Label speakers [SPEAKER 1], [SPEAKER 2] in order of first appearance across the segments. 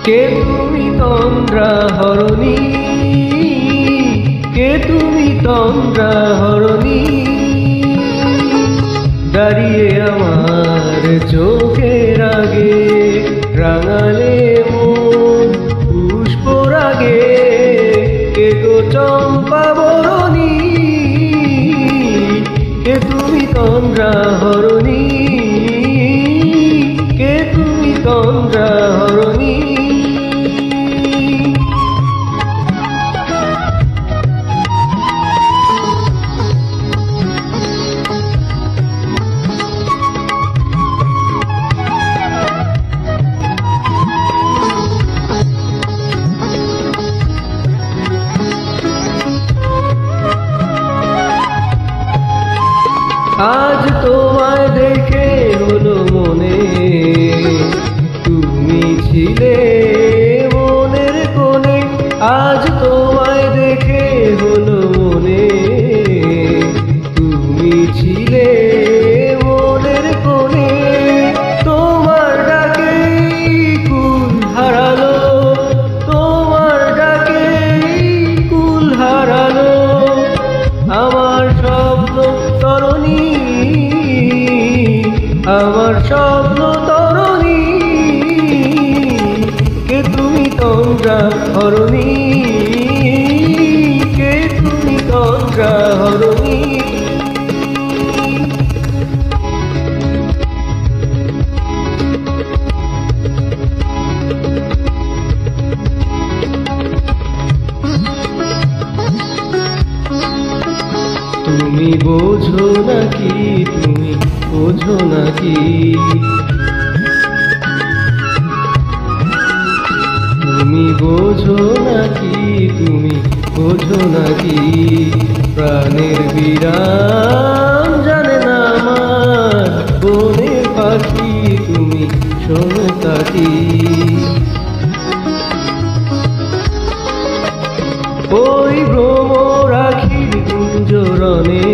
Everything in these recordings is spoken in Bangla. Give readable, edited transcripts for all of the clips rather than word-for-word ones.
[SPEAKER 1] কে তুমি তন্দ্রা হরণী, কে তুমি তন্দ্রা হরণী, দাঁড়িয়ে আমার চোখের আগে রাঙালে মন পুষ্পরাগে। কে গো চম্পা বরণী, কে তুমি তন্দ্রা হরণী, কে তুমি তন্দ্রা হরণী। আজ তোমায় দেখে হলো মনে, তুমি ছিলে মনের কোণে। আজ তোমায় দেখে হলো মনে, তুমি ছিলে মনের কোণে। তোমার ডাকে কুল হারালো, তোমার ডাকে কুল হারালো আমার স্বপ্ন তরণী, আমার স্বপ্ন তরণী। কে তুমি তন্দ্রা হরণী, কে তুমি তন্দ্রা হরণী। তুমি বোঝো নাকি, তুমি বোঝো নাকি, তুমি বোঝো নাকি, তুমি বোঝো নাকি, প্রাণের বিরাম জানে না আমার বনের পাখি, তুমি শোনো তাকি। ওই ভ্রমরাখির গুঞ্জরণে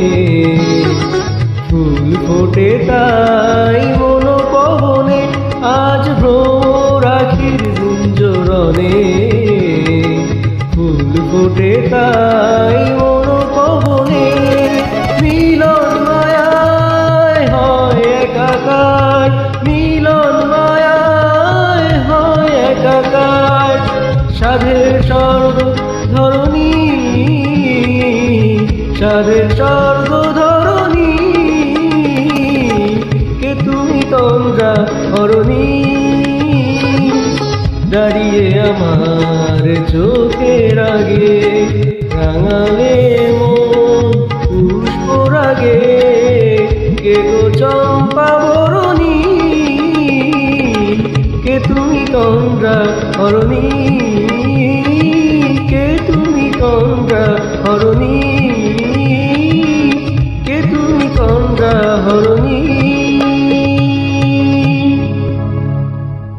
[SPEAKER 1] ফুল ফোটে তাই মনোপবনে। আজ ভ্রমরাখির গুঞ্জরণে ফুল ফোটে তাই মনোপবনে। মিলন মায়ায় হয় একাকার, মিলন মায়ায় হয় একাকার, সাধের স্বর্গ ধরণী, সাধের স্বর্গ ধরণী। কে তুমি তন্দ্রা হরণী, দাঁড়িয়ে আমার চোখের আগে রাঙালে মন পুষ্পরাগে। কে গো চম্পা বরণী, কে তুমি তন্দ্রা হরণী, কে তুমি তন্দ্রা